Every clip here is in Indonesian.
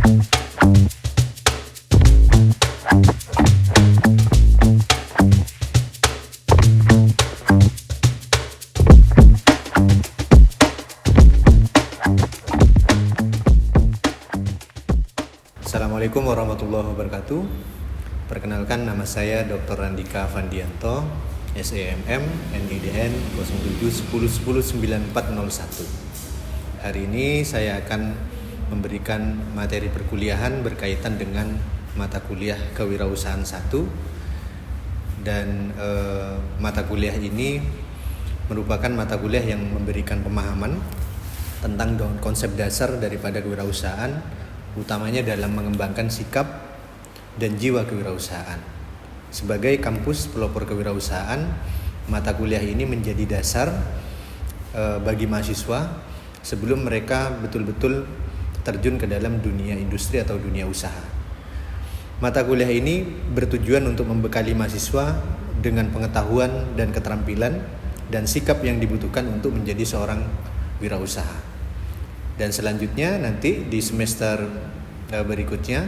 Assalamualaikum warahmatullahi wabarakatuh. Perkenalkan, nama saya Dr. Randika Vandianto, SEMM, NIDN 0710109401. Hari ini saya akan memberikan materi perkuliahan berkaitan dengan mata kuliah Kewirausahaan 1. Dan mata kuliah ini merupakan mata kuliah yang memberikan pemahaman tentang konsep dasar daripada kewirausahaan, utamanya dalam mengembangkan sikap dan jiwa kewirausahaan. Sebagai kampus pelopor kewirausahaan, mata kuliah ini menjadi dasar bagi mahasiswa sebelum mereka betul-betul terjun ke dalam dunia industri atau dunia usaha. Mata kuliah ini bertujuan untuk membekali mahasiswa dengan pengetahuan dan keterampilan dan sikap yang dibutuhkan untuk menjadi seorang wirausaha. Dan selanjutnya nanti di semester berikutnya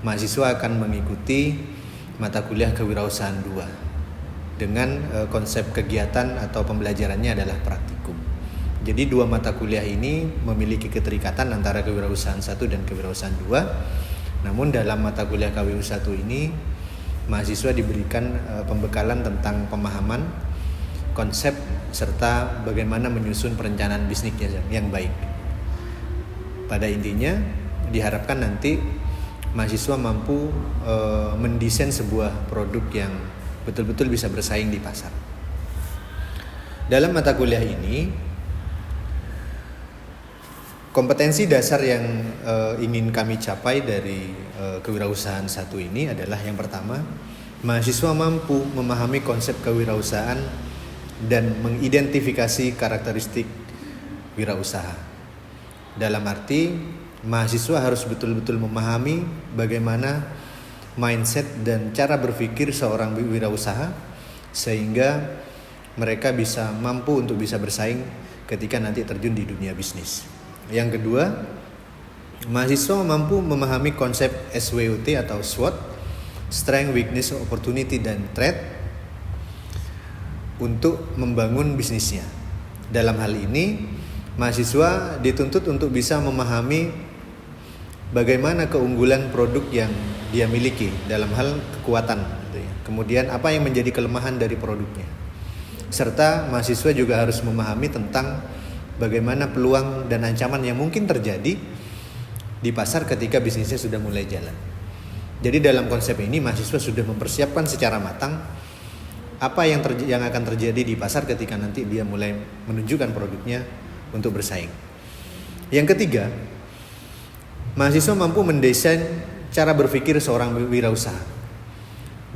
mahasiswa akan mengikuti mata kuliah Kewirausahaan 2 dengan konsep kegiatan atau pembelajarannya adalah praktikum. Jadi dua mata kuliah ini memiliki keterikatan antara Kewirausahaan 1 dan Kewirausahaan 2. Namun dalam mata kuliah KWU 1 ini mahasiswa diberikan pembekalan tentang pemahaman, konsep, serta bagaimana menyusun perencanaan bisnisnya yang baik. Pada intinya diharapkan nanti mahasiswa mampu mendesain sebuah produk yang betul-betul bisa bersaing di pasar. Dalam mata kuliah ini, kompetensi dasar yang ingin kami capai dari Kewirausahaan 1 ini adalah yang pertama, mahasiswa mampu memahami konsep kewirausahaan dan mengidentifikasi karakteristik wirausaha. Dalam arti, mahasiswa harus betul-betul memahami bagaimana mindset dan cara berpikir seorang wirausaha sehingga mereka bisa mampu untuk bisa bersaing ketika nanti terjun di dunia bisnis. Yang kedua, mahasiswa mampu memahami konsep SWOT atau SWOT, Strength, Weakness, Opportunity, dan Threat untuk membangun bisnisnya. Dalam hal ini, mahasiswa dituntut untuk bisa memahami bagaimana keunggulan produk yang dia miliki dalam hal kekuatan, kemudian apa yang menjadi kelemahan dari produknya, serta mahasiswa juga harus memahami tentang bagaimana peluang dan ancaman yang mungkin terjadi di pasar ketika bisnisnya sudah mulai jalan. Jadi dalam konsep ini mahasiswa sudah mempersiapkan secara matang apa yang akan terjadi di pasar ketika nanti dia mulai menunjukkan produknya untuk bersaing. Yang ketiga, mahasiswa mampu mendesain cara berpikir seorang wirausaha.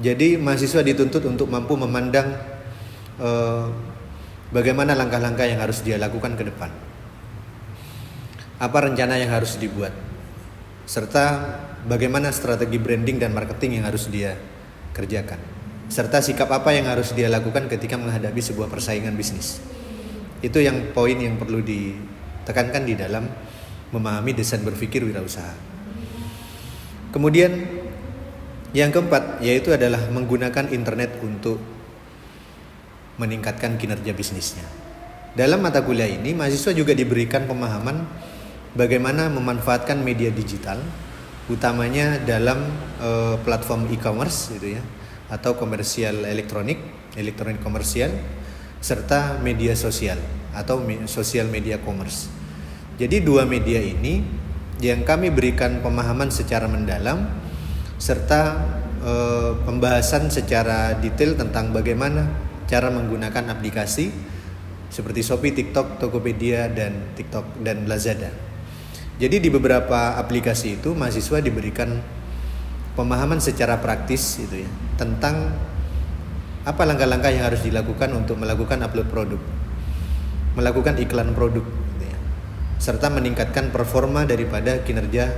Jadi mahasiswa dituntut untuk mampu memandang bagaimana langkah-langkah yang harus dia lakukan ke depan, apa rencana yang harus dibuat, serta bagaimana strategi branding dan marketing yang harus dia kerjakan, serta sikap apa yang harus dia lakukan ketika menghadapi sebuah persaingan bisnis. Itu yang poin yang perlu ditekankan di dalam memahami desain berpikir wirausaha. Kemudian yang keempat yaitu adalah menggunakan internet untuk meningkatkan kinerja bisnisnya. Dalam mata kuliah ini mahasiswa juga diberikan pemahaman bagaimana memanfaatkan media digital, utamanya dalam platform e-commerce gitu ya, atau komersial elektronik komersial, serta media sosial atau sosial media commerce. Jadi dua media ini yang kami berikan pemahaman secara mendalam serta pembahasan secara detail tentang bagaimana cara menggunakan aplikasi seperti Shopee, TikTok, Tokopedia, dan TikTok dan Lazada. Jadi di beberapa aplikasi itu mahasiswa diberikan pemahaman secara praktis gitu ya, tentang apa langkah-langkah yang harus dilakukan untuk melakukan upload produk, melakukan iklan produk gitu ya, serta meningkatkan performa daripada kinerja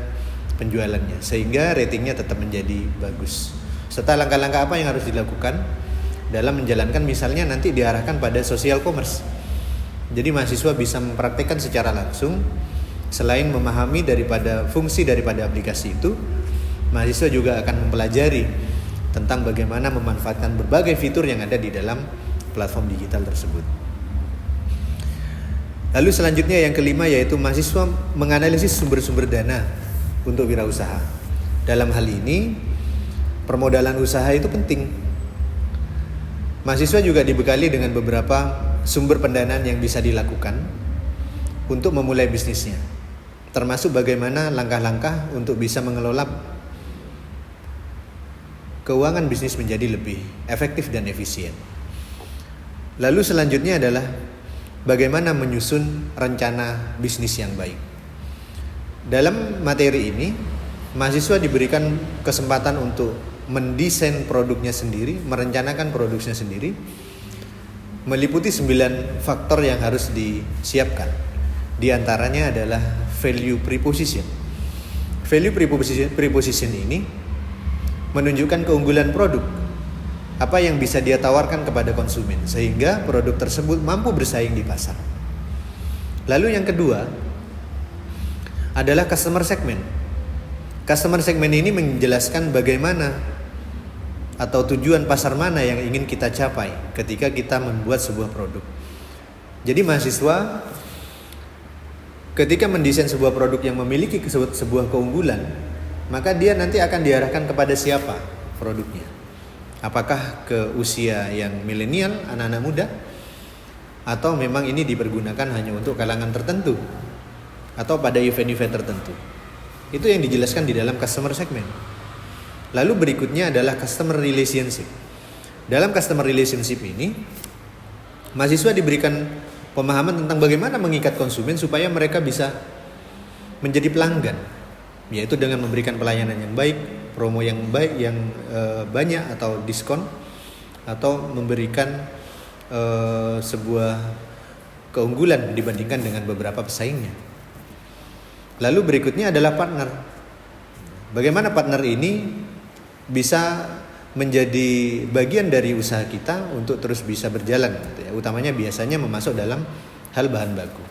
penjualannya sehingga ratingnya tetap menjadi bagus, serta langkah-langkah apa yang harus dilakukan dalam menjalankan, misalnya nanti diarahkan pada social commerce. Jadi mahasiswa bisa mempraktekkan secara langsung selain memahami fungsi daripada aplikasi itu, mahasiswa juga akan mempelajari tentang bagaimana memanfaatkan berbagai fitur yang ada di dalam platform digital tersebut. Lalu selanjutnya yang kelima, yaitu mahasiswa menganalisis sumber-sumber dana untuk wirausaha. Dalam hal ini, permodalan usaha itu penting. Mahasiswa juga dibekali dengan beberapa sumber pendanaan yang bisa dilakukan untuk memulai bisnisnya, termasuk bagaimana langkah-langkah untuk bisa mengelola keuangan bisnis menjadi lebih efektif dan efisien. Lalu selanjutnya adalah bagaimana menyusun rencana bisnis yang baik. Dalam materi ini, mahasiswa diberikan kesempatan untuk mendesain produknya sendiri, merencanakan produksinya sendiri, meliputi 9 faktor yang harus disiapkan. Di antaranya adalah value proposition. Value proposition ini menunjukkan keunggulan produk, apa yang bisa dia tawarkan kepada konsumen, sehingga produk tersebut mampu bersaing di pasar. Lalu yang kedua adalah customer segment. Customer segment ini menjelaskan bagaimana atau tujuan pasar mana yang ingin kita capai ketika kita membuat sebuah produk. Jadi mahasiswa ketika mendesain sebuah produk yang memiliki sebuah keunggulan, maka dia nanti akan diarahkan kepada siapa produknya. Apakah ke usia yang milenial, anak-anak muda, atau memang ini dipergunakan hanya untuk kalangan tertentu atau pada event-event tertentu. Itu yang dijelaskan di dalam customer segment. Lalu berikutnya adalah customer relationship. Dalam customer relationship ini, mahasiswa diberikan pemahaman tentang bagaimana mengikat konsumen supaya mereka bisa menjadi pelanggan, yaitu dengan memberikan pelayanan yang baik, promo yang baik, yang banyak atau diskon, atau memberikan sebuah keunggulan dibandingkan dengan beberapa pesaingnya. Lalu berikutnya adalah partner. Bagaimana partner ini bisa menjadi bagian dari usaha kita untuk terus bisa berjalan, gitu ya. Utamanya biasanya memasuk dalam hal bahan baku.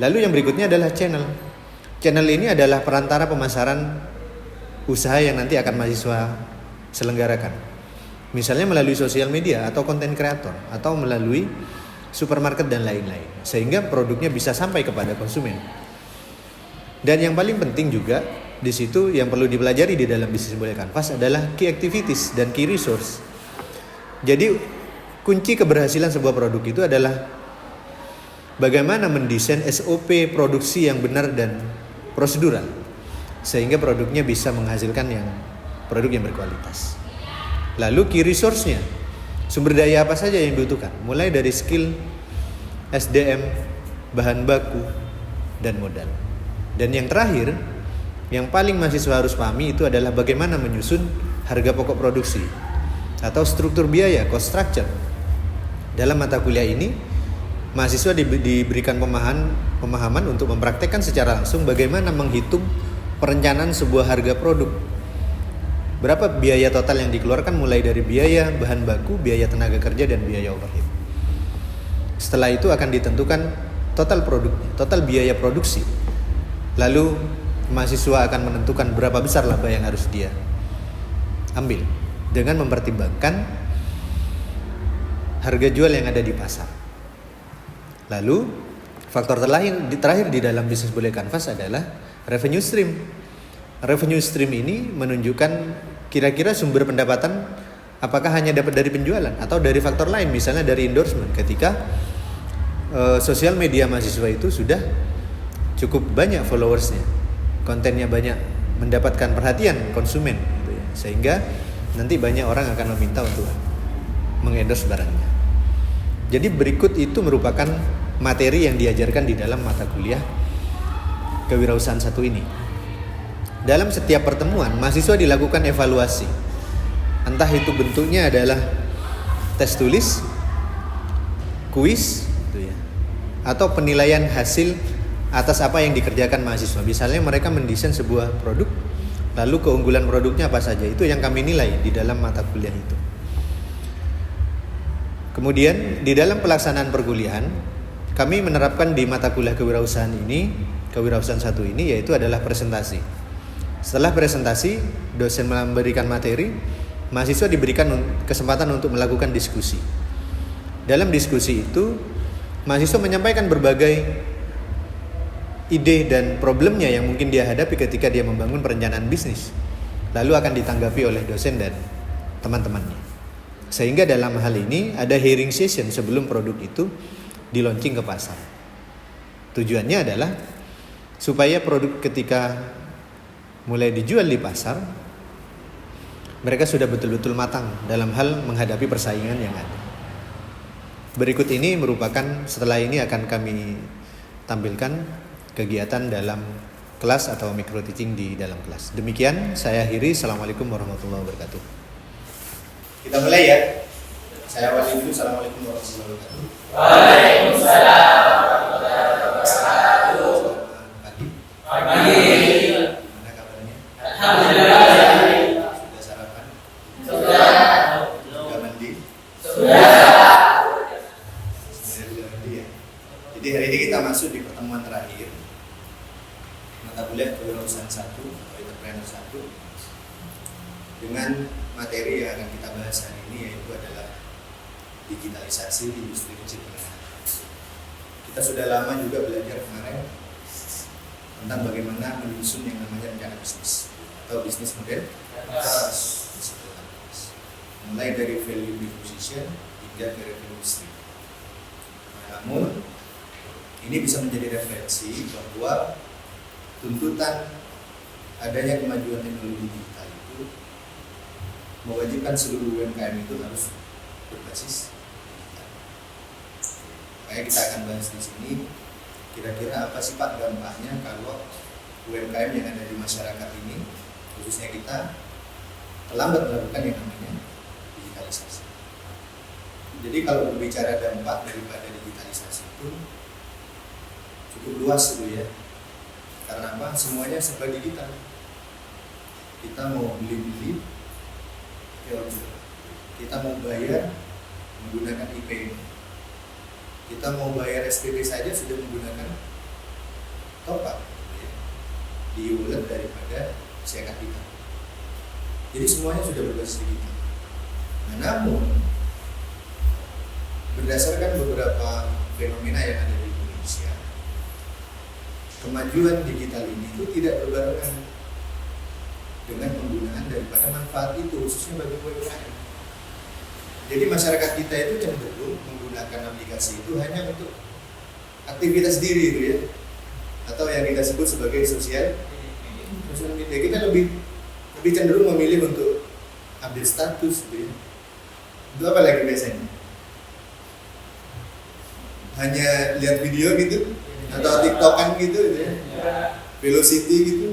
Lalu yang berikutnya adalah channel. Channel ini adalah perantara pemasaran usaha yang nanti akan mahasiswa selenggarakan. Misalnya melalui sosial media atau konten kreator, atau melalui supermarket dan lain-lain, sehingga produknya bisa sampai kepada konsumen. Dan yang paling penting juga di situ yang perlu dipelajari di dalam bisnis boleh kanvas adalah key activities dan key resource. Jadi kunci keberhasilan sebuah produk itu adalah bagaimana mendesain SOP produksi yang benar dan prosedural, sehingga produknya bisa menghasilkan produk yang berkualitas. Lalu key resource-nya, sumber daya apa saja yang dibutuhkan, mulai dari skill, SDM, bahan baku, dan modal. Dan yang terakhir, yang paling mahasiswa harus pahami itu adalah bagaimana menyusun harga pokok produksi atau struktur biaya, cost structure. Dalam mata kuliah ini, mahasiswa diberikan pemahaman untuk mempraktekkan secara langsung bagaimana menghitung perencanaan sebuah harga produk. Berapa biaya total yang dikeluarkan mulai dari biaya bahan baku, biaya tenaga kerja, dan biaya overhead. Setelah itu akan ditentukan total produknya, total biaya produksi. Lalu mahasiswa akan menentukan berapa besar laba yang harus dia ambil dengan mempertimbangkan harga jual yang ada di pasar. Lalu faktor terakhir di dalam bisnis boleh kanvas adalah revenue stream. Revenue stream ini menunjukkan kira-kira sumber pendapatan apakah hanya dapat dari penjualan atau dari faktor lain, misalnya dari endorsement ketika sosial media mahasiswa itu sudah cukup banyak followersnya, kontennya banyak, mendapatkan perhatian konsumen, gitu ya. Sehingga nanti banyak orang akan meminta untuk mengendorse barangnya. Jadi berikut itu merupakan materi yang diajarkan di dalam mata kuliah kewirausahaan 1 ini. Dalam setiap pertemuan, mahasiswa dilakukan evaluasi. Entah itu bentuknya adalah tes tulis, kuis, gitu ya, atau penilaian hasil atas apa yang dikerjakan mahasiswa. Misalnya mereka mendesain sebuah produk, lalu keunggulan produknya apa saja, itu yang kami nilai di dalam mata kuliah itu. Kemudian di dalam pelaksanaan perkuliahan, kami menerapkan di mata kuliah kewirausahaan ini kewirausahaan 1 ini, yaitu adalah presentasi. Setelah presentasi, dosen memberikan materi, mahasiswa diberikan kesempatan untuk melakukan diskusi. Dalam diskusi itu, mahasiswa menyampaikan berbagai ide dan problemnya yang mungkin dia hadapi ketika dia membangun perencanaan bisnis. Lalu akan ditanggapi oleh dosen dan teman-temannya. Sehingga dalam hal ini ada hearing session sebelum produk itu di-launching ke pasar. Tujuannya adalah supaya produk ketika mulai dijual di pasar, mereka sudah betul-betul matang dalam hal menghadapi persaingan yang ada. Berikut ini merupakan, setelah ini akan kami tampilkan kegiatan dalam kelas atau micro teaching di dalam kelas. Demikian saya akhiri. Assalamualaikum warahmatullahi wabarakatuh. Kita mulai ya. Saya awali dulu. Assalamualaikum warahmatullahi wabarakatuh. Waalaikumsalam warahmatullahi wabarakatuh. Pagi. Mana kabarnya? Alhamdulillah. Sudah sarapan? Sudah. Sudah mandi? Sudah. Sudah mandi ya. Jadi hari ini kita masuk di pertemuan terakhir mata kuliah kewirausahaan 1 atau entrepreneur 1 dengan materi yang akan kita bahas hari ini, yaitu adalah digitalisasi industri kecil menengah. Kita sudah lama juga belajar kemarin tentang bagaimana menyusun yang namanya rencana bisnis atau bisnis model mulai dari value proposition hingga ke revenue stream. Namun ini bisa menjadi referensi bahwa tuntutan adanya kemajuan teknologi digital itu mewajibkan seluruh UMKM itu harus berbasis digital. Kayak kita akan bahas di sini, kira-kira apa sih Pak dampaknya kalau UMKM yang ada di masyarakat ini, khususnya kita, terlambat melakukan yang namanya digitalisasi. Jadi kalau berbicara dampak daripada digitalisasi itu cukup luas itu ya. Karena apa? Semuanya serba digital. Kita mau beli-beli, kita mau bayar menggunakan IPN. Kita mau bayar SPP saja sudah menggunakan top up di wallet daripada si kapital. Jadi semuanya sudah berbasis digital. Nah, namun berdasarkan beberapa fenomena yang ada di Indonesia, kemajuan digital ini itu tidak berbarengan dengan penggunaan daripada manfaat itu, khususnya bagi UMKM. Jadi masyarakat kita itu cenderung menggunakan aplikasi itu hanya untuk aktivitas diri itu ya, atau yang kita sebut sebagai sosial media. Kita lebih cenderung memilih untuk update status gitu ya. Itu apa lagi biasanya? Hanya lihat video gitu atau TikTokan gitu ya. Velocity gitu.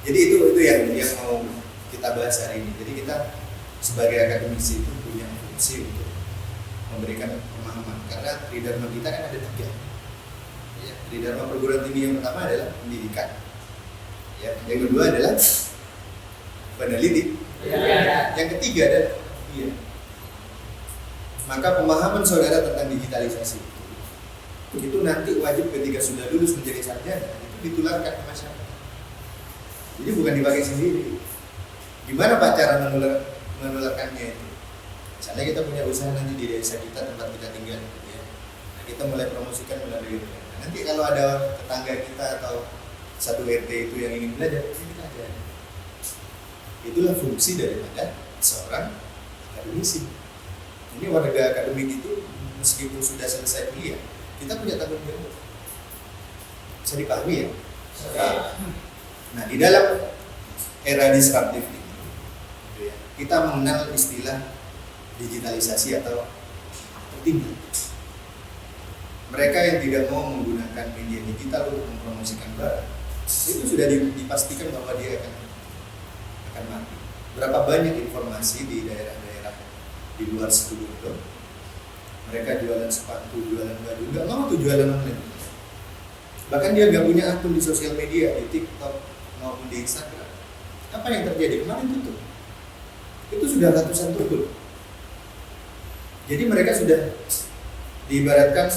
Jadi itu yang mau kita bahas hari ini. Jadi kita sebagai akademisi itu punya fungsi untuk memberikan pemahaman, karena tridharma kita kan ada 3 ya. Tridharma perguruan tinggi yang pertama adalah pendidikan ya. Yang kedua adalah peneliti ya. Yang ketiga adalah maka pemahaman saudara tentang digitalisasi itu nanti wajib ketika sudah lulus menjadi sarjana itu ditularkan ke masyarakat. Jadi bukan dipakai sendiri. Gimana Pak cara menularkannya itu? Misalnya kita punya usaha nanti di desa kita, tempat kita tinggal ya. Nah, kita mulai promosikan melalui itu. Nah, nanti kalau ada tetangga kita atau satu RT itu yang ingin belajar, kita ajar. Itulah fungsi daripada seorang akademisi. Ini warga akademik itu meskipun sudah selesai kuliah, kita punya tanggung jawab. Bisa dipahami ya? Nah, di dalam era disruptif ini, kita mengenal istilah digitalisasi atau tertinggal. Mereka yang tidak mau menggunakan media digital untuk mempromosikan barang, itu sudah dipastikan bahwa dia akan mati. Berapa banyak informasi di daerah-daerah di luar Situbondo, mereka jualan sepatu, jualan baju, nggak mau tuh jualan online. Bahkan dia nggak punya akun di sosial media, di TikTok maupun di Instagram. Apa yang terjadi kemarin tutup? Itu sudah ratusan toko. Jadi mereka sudah diibaratkan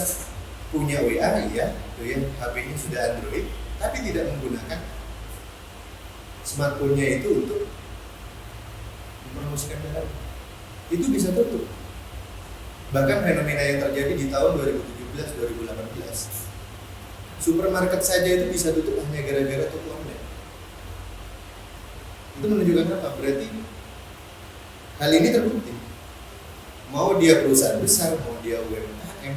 punya WA, iya, HP-nya sudah Android, tapi tidak menggunakan smartphone-nya itu untuk mempromosikan barang, itu bisa tutup. Bahkan fenomena yang terjadi di tahun 2017-2018, supermarket saja itu bisa tutup hanya gara-gara toko online. Itu menunjukkan apa? Berarti hal ini terbukti. Mau dia perusahaan besar, mau dia UMKM,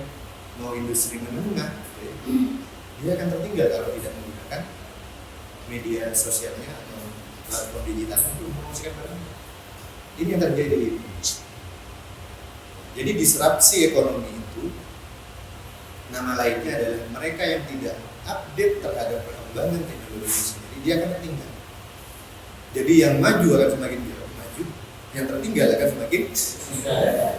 mau industri menengah, dia akan tertinggal kalau tidak menggunakan media sosialnya atau platform digital untuk mempromosikan barang. Ini yang terjadi. Jadi disrupsi ekonomi itu nama lainnya adalah mereka yang tidak update terhadap perkembangan teknologi sendiri, dia akan tertinggal. Jadi yang maju akan semakin jauh maju, yang tertinggal akan semakin tertinggal.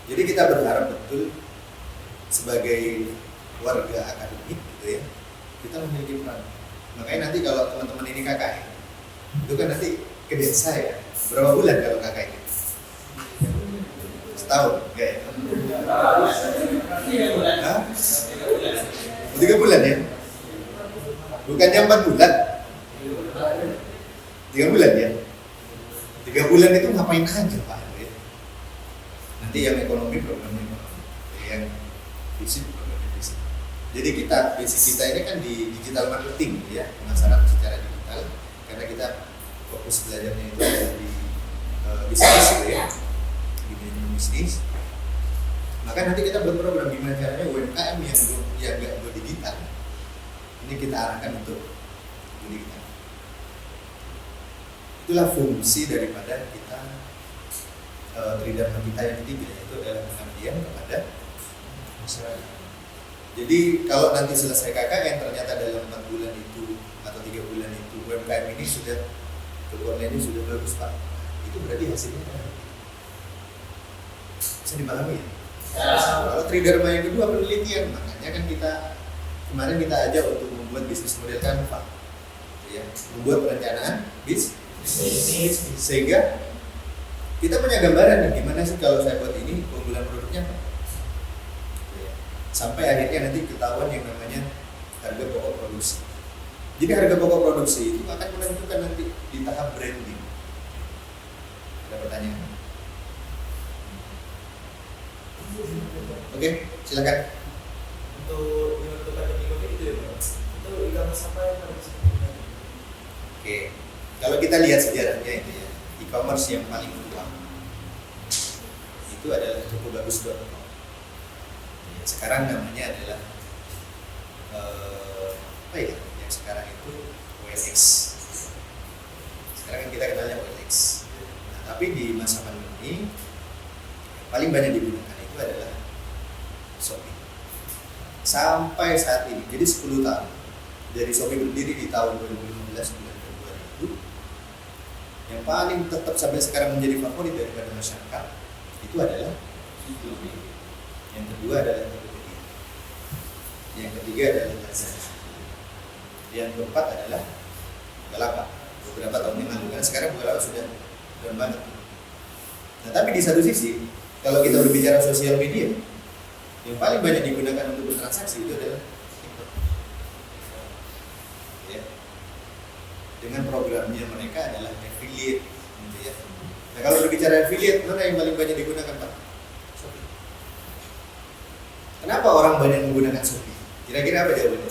Jadi kita berharap betul sebagai warga akademik gitu ya, kita memiliki peran. Makanya nanti kalau teman-teman ini KKN, itu kan nanti ke desa ya, berapa bulan kalau KKN? Setahun, enggak ya? 3 bulan ya? Bukannya 4 bulan? 3 bulan ya? 3 bulan itu ngapain aja Pak? Nanti yang ekonomi programnya yang fisik programnya fisik. Jadi basic kita ini kan di digital marketing ya, pemasaran secara digital, karena kita fokus belajarnya itu ada di bisnis gitu ya, di manajemen bisnis. Maka nanti kita buat program gimana caranya UMKM yang nggak go digital, ini kita arahkan untuk go digital. Itulah fungsi daripada kita tridharma kita yang ketiga, yaitu adalah pengabdian kepada masyarakat. Jadi kalau nanti selesai KKN ternyata dalam 4 bulan itu atau 3 bulan itu UMKM ini sudah online-nya sudah bagus Pak, itu berarti hasilnya bisa dipahami ya? Kalau tridharma yang kedua penelitian, makanya kan kemarin kita ajak untuk membuat bisnis model Canva, ya, membuat perencanaan bisnis, sehingga kita punya gambaran nih gimana sih kalau saya buat ini keunggulan produknya apa? Ya. Sampai akhirnya nanti ketahuan yang namanya harga pokok produksi. Jadi harga pokok produksi itu akan menentukan nanti di tahap branding. Ada pertanyaan? Oke, silakan. Untuk menentukan ekonomi itu ya Pak, itu e-commerce apa yang harus dilakukan? Oke, kalau kita lihat sejarahnya itu ya, e-commerce yang paling tua itu adalah tokobagus.com. Ya, sekarang namanya adalah apa ya? Yang sekarang itu OLX. Sekarang kan kita kenalnya OLX. Nah, tapi di masa pandemi yang paling banyak digunakan itu adalah Shopee. Sampai saat ini, jadi 10 tahun dari Shopee berdiri di tahun 2015 bulan Februari itu, yang paling tetap sampai sekarang menjadi favorit daripada masyarakat itu adalah Shopee. Yang kedua adalah Tokopedia. Yang ketiga adalah Lazada. Yang keempat adalah Bukalapak. Beberapa tahun yang lalu, kan sekarang Bukalapak sudah down banget. Nah, tapi di satu sisi, kalau kita berbicara sosial media, yang paling banyak digunakan untuk bertransaksi itu adalah TikTok. Ya. Dengan programnya mereka adalah affiliate, gitu ya. Nah, kalau berbicara affiliate, mana yang paling banyak digunakan Pak? Shopee. Kenapa orang banyak menggunakan Shopee? Kira-kira apa jawabannya?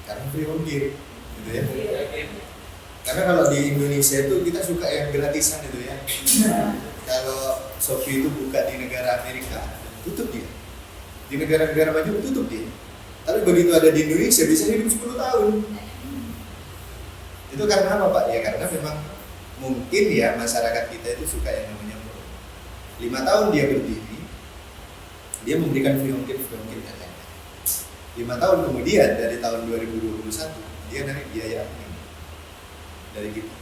Karena free ongkir, gitu ya. Karena kalau di Indonesia itu kita suka yang gratisan gitu ya. Kalau Shopee itu buka di negara Amerika, tutup dia. Di negara-negara maju tutup dia. Tapi begitu ada di Indonesia bisa hidup 10 tahun. Itu karena apa Pak? Ya karena memang mungkin ya masyarakat kita itu suka yang namanya 5 tahun dia berdiri, dia memberikan free ongkir dan lain-lain. 5 tahun kemudian dari tahun 2021 dia narik biaya admin dari kita.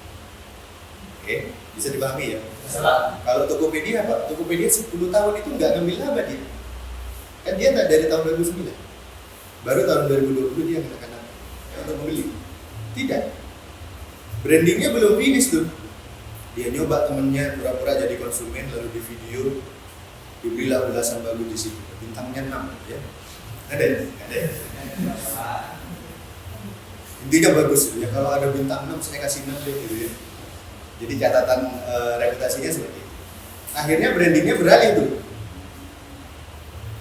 Oke, bisa dipahami ya? Kalau Tokopedia Pak, Tokopedia 10 tahun itu nggak ngambil laba dia. Kan dia nggak dari tahun 2009. Baru tahun 2020 dia katakan untuk membeli. Tidak. Brandingnya belum finish tuh. Dia nyoba temennya pura-pura jadi konsumen, lalu di video diberilah ulasan bagus di situ, bintangnya 6 ya. Ada? Intinya bagus ya, kalau ada bintang 6 saya kasih 6 deh gitu ya. Jadi catatan reputasinya seperti itu. Akhirnya brandingnya beralih tuh.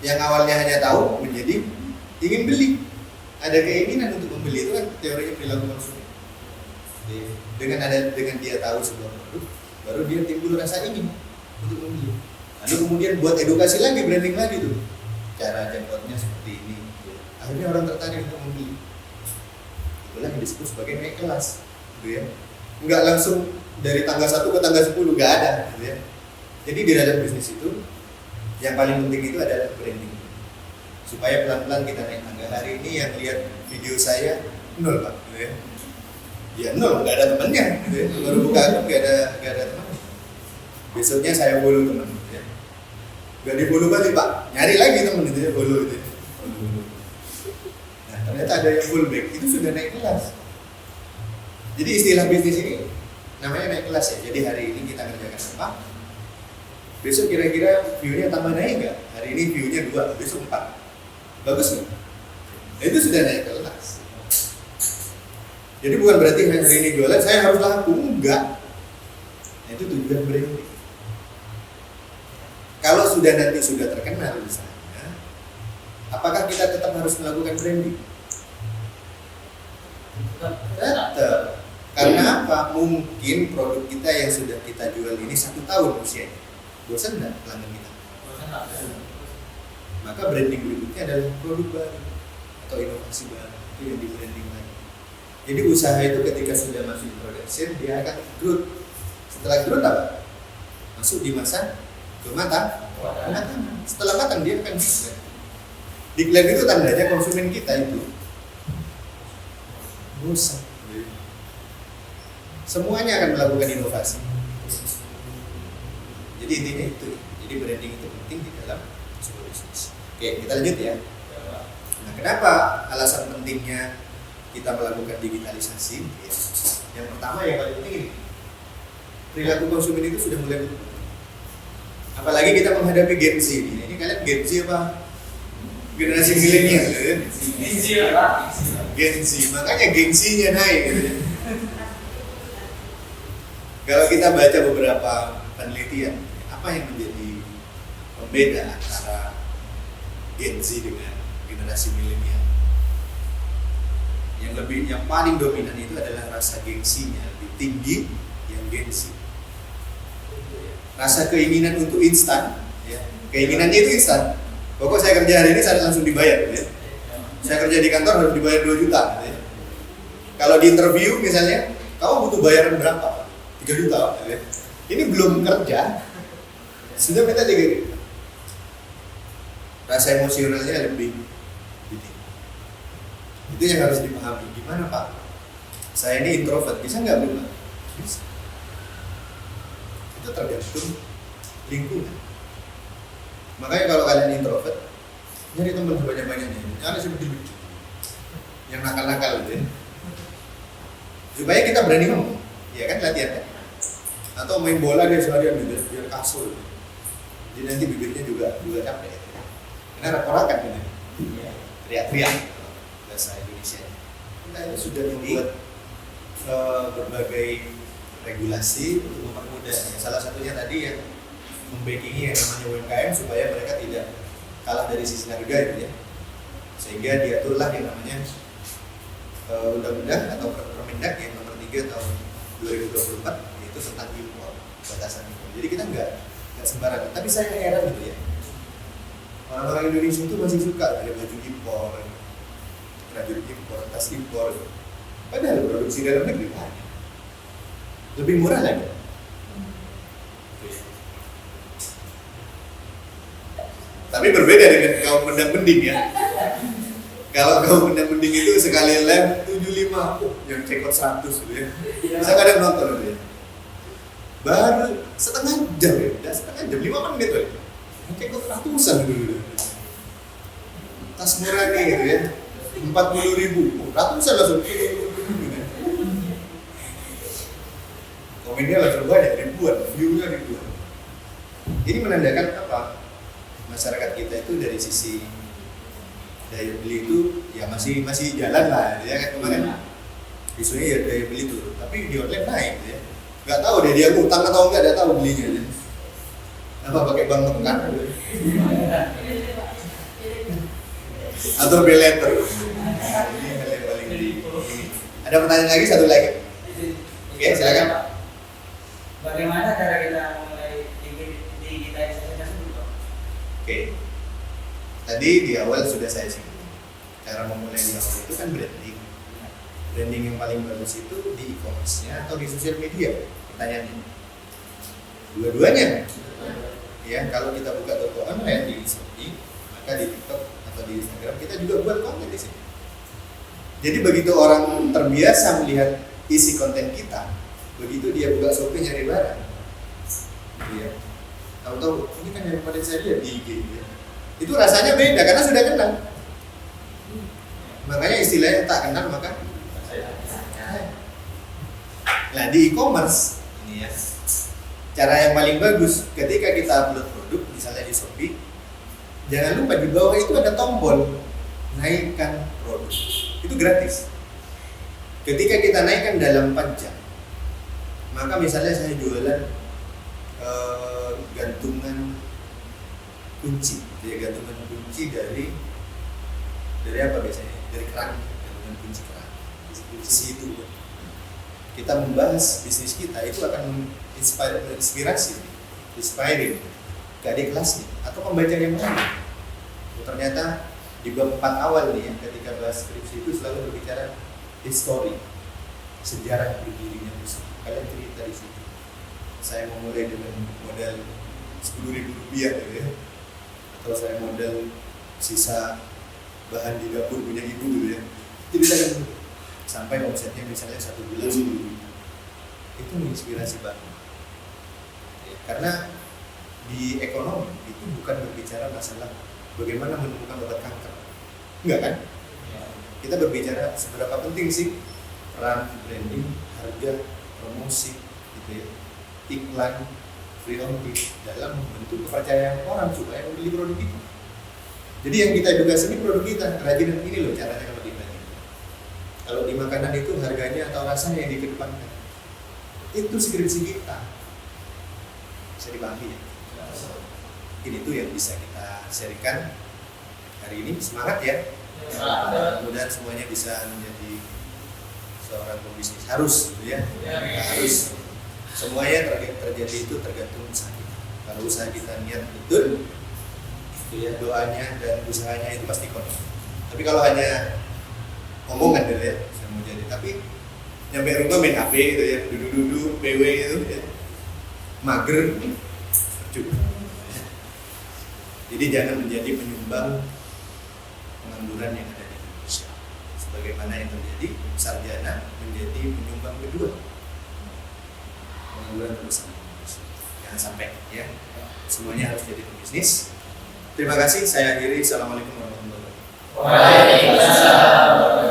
Yang awalnya hanya tahu menjadi ingin beli. Ada keinginan untuk membeli, itu kan teorinya perilaku konsumen. Dengan dia tahu sebuah produk, baru dia timbul rasa ingin untuk membeli. Lalu kemudian buat edukasi lagi, branding lagi tuh. Cara checkoutnya seperti ini. Akhirnya orang tertarik untuk membeli. Itulah yang disebut sebagai naik kelas, gitu ya. Enggak langsung dari tangga 1 ke tangga 10, enggak ada, gitu ya. Jadi di dalam bisnis itu yang paling penting itu adalah branding. Supaya pelan-pelan kita naik tangga. Hari ini yang lihat video saya 0 Pak, gitu ya. Ya 0, enggak ada temannya, gitu ya. Baru buka akun enggak ada teman. Besoknya saya follow teman, gitu ya. Enggak di follow balik Pak, nyari lagi teman itu ya, follow itu. Nah, ternyata ada yang full back, itu sudah naik kelas. Jadi istilah bisnis ini namanya naik kelas ya. Jadi hari ini kita kerjakan apa? Besok kira-kira view-nya tambah naik nggak? Hari ini view-nya 2, besok 4. Bagus nggak? Nah, itu sudah naik kelas. Jadi bukan berarti hari ini jualan saya harus laku, enggak. Nah, itu tujuan branding. Kalau nanti sudah terkenal misalnya, apakah kita tetap harus melakukan branding? Tetap. Karena apa? Mungkin produk kita yang sudah kita jual ini 1 tahun usianya. Bosan enggak pelanggan kita? Maka branding berikutnya adalah produk baru atau inovasi baru, itu yang di branding lagi. Jadi usaha itu ketika sudah masuk di production, dia akan growth. Setelah growth apa? Masuk di masa matang. Setelah matang dia akan decline. Decline itu tandanya konsumen kita itu bosan. Semuanya akan melakukan inovasi. Jadi intinya itu. Jadi branding itu penting di dalam sebuah bisnis. Oke, kita lanjut ya. Nah, kenapa alasan pentingnya kita melakukan digitalisasi? Ya. Yang pertama yang paling penting ini, perilaku konsumen itu sudah mulai berubah. Apalagi kita menghadapi Gen Z ini. Ini kalian Gen Z apa? Generasi milenial ya? Gen Z, makanya gengsinya naik gitu ya. Kalau kita baca beberapa penelitian, apa yang menjadi pembeda antara Gen Z dengan generasi milenial? Yang paling dominan itu adalah rasa gengsinya lebih tinggi yang Gen Z. Rasa keinginan untuk instan, ya. Keinginannya itu instan. Pokok saya kerja hari ini saya langsung dibayar, ya. Saya kerja di kantor harus dibayar 2 juta. Ya. Kalau di interview misalnya, kamu butuh bayaran berapa? 3 juta. Ya. Ini belum kerja, sudah minta 3 juta. Rasa emosionalnya lebih tinggi. Itu yang harus dipahami. Gimana Pak? Saya ini introvert, bisa nggak berubah? Bisa. Itu tergantung lingkungan. Makanya kalau kalian introvert, nyari teman sebanyak-banyaknya. Jangan seperti lucu, yang nakal-nakal gitu ya. Supaya kita berani ngomong, ya kan latihan kan? Atau main bola dia seharian gitu, biar kasur. Jadi nanti bibirnya juga capek. Karena raporakan gitu. Teriak-teriak bahasa Indonesia. Kita itu sudah membuat berbagai regulasi untuk mempermudah. Ya, salah satunya tadi yang membackingi yang namanya UMKM supaya mereka tidak kalah dari sisi harga gitu ya. Sehingga diaturlah yang namanya undang-undang atau Permendak yang nomor 3 tahun 2024 yaitu tentang impor, batasan impor. Jadi kita nggak sembarangan. Tapi saya heran gitu ya. Orang-orang Indonesia itu masih suka ada baju impor, prajurit impor, tas impor. Padahal produksi dalam negeri banyak. Lebih murah lagi. Tapi berbeda dengan kaum mendang-mending ya. Kalau kaum mendang-mending itu sekali lem 75, yang cekot 100 gitu ya. Saya kadang nonton gitu ya. Baru setengah jam ya, udah setengah jam, 5 menit ya. Yang cekot ratusan dulu. Tas murah nih gitu ya, 40.000, ratusan langsung. Komennya langsung banyak, ribuan, view-nya ribuan. Ini menandakan apa? Masyarakat kita itu dari sisi daya beli itu ya masih jalan lah, ya kan kemarin isunya ya daya beli turun, tapi di online naik ya. Nggak tahu deh dia ngutang atau enggak, nggak tahu belinya ya. Apa pakai bank mekan atau pay letter. Ini hal yang paling di. Ada pertanyaan lagi, satu lagi. Oke, silakan. Bagaimana cara kita mulai digitalisasi tersebut? Oke. Tadi di awal sudah saya singgung. Cara memulai di awal itu kan branding. Branding yang paling bagus itu di e-commerce-nya atau di sosial media? Pertanyaannya. Dua-duanya. Ya, kalau kita buka toko online di Shopee, maka di TikTok atau di Instagram kita juga buat konten di sini. Jadi begitu orang terbiasa melihat isi konten kita, begitu dia buka Shopee nyari barang, ya, tahu-tahu ini kan yang kemarin saya lihat di IG, ya. Itu rasanya beda karena sudah kenal. Makanya istilahnya tak kenal maka. Nah di e-commerce ini ya, cara yang paling bagus ketika kita upload produk, misalnya di Shopee, jangan lupa di bawah itu ada tombol naikkan produk. Itu gratis. Ketika kita naikkan dalam 4 jam, maka misalnya saya jualan gantungan kunci, ya gantungan kunci dari apa biasanya? Dari keran, gantungan kunci keran. Kunci itu. Kita membahas bisnis kita itu akan inspirasi, inspiring ke adik kelasnya atau pembaca yang lain. Ternyata di bab 4 awal nih ya, ketika bahas skripsi itu selalu berbicara history, sejarah berdirinya Musa. Kalian cerita di situ. Saya memulai dengan modal Rp10.000 gitu ya, atau saya modal sisa bahan di dapur punya ibu gitu ya. Ceritakan dulu sampai omsetnya misalnya 1 bulan 10.000. Itu menginspirasi banget. Ya, karena di ekonomi itu bukan berbicara masalah bagaimana menemukan obat kanker, enggak kan? Kita berbicara seberapa penting sih peran branding, harga, promosi, gitu ya, iklan, free ongkir dalam membentuk kepercayaan orang supaya membeli produk itu. Jadi yang kita edukasi ini produk kita, kerajinan ini loh caranya kalau dibagi. Kalau di makanan itu harganya atau rasanya yang dikedepankan. Itu skripsi kita. Bisa dipahami ya? Ini tuh yang bisa kita sharingkan hari ini. Semangat ya. Mudah-mudahan semuanya bisa menjadi seorang pembisnis. Harus gitu ya. Harus. Semuanya terjadi itu tergantung usaha kita. Kalau usaha kita niat betul, itu ya, doanya dan usahanya itu pasti konon. Tapi kalau hanya omongan gitu ya, saya mau jadi, tapi nyampe rumah main HP gitu ya, duduk-duduk, PW gitu ya, mager, cukup. Jadi jangan menjadi penyumbang pengangguran yang ada di Indonesia. Sebagaimana yang terjadi, sarjana menjadi penyumbang kedua pengangguran terbesar di Indonesia. Jangan sampai ya, semuanya harus jadi pebisnis. Terima kasih, saya akhiri. Assalamualaikum warahmatullahi wabarakatuh. Waalaikumsalam.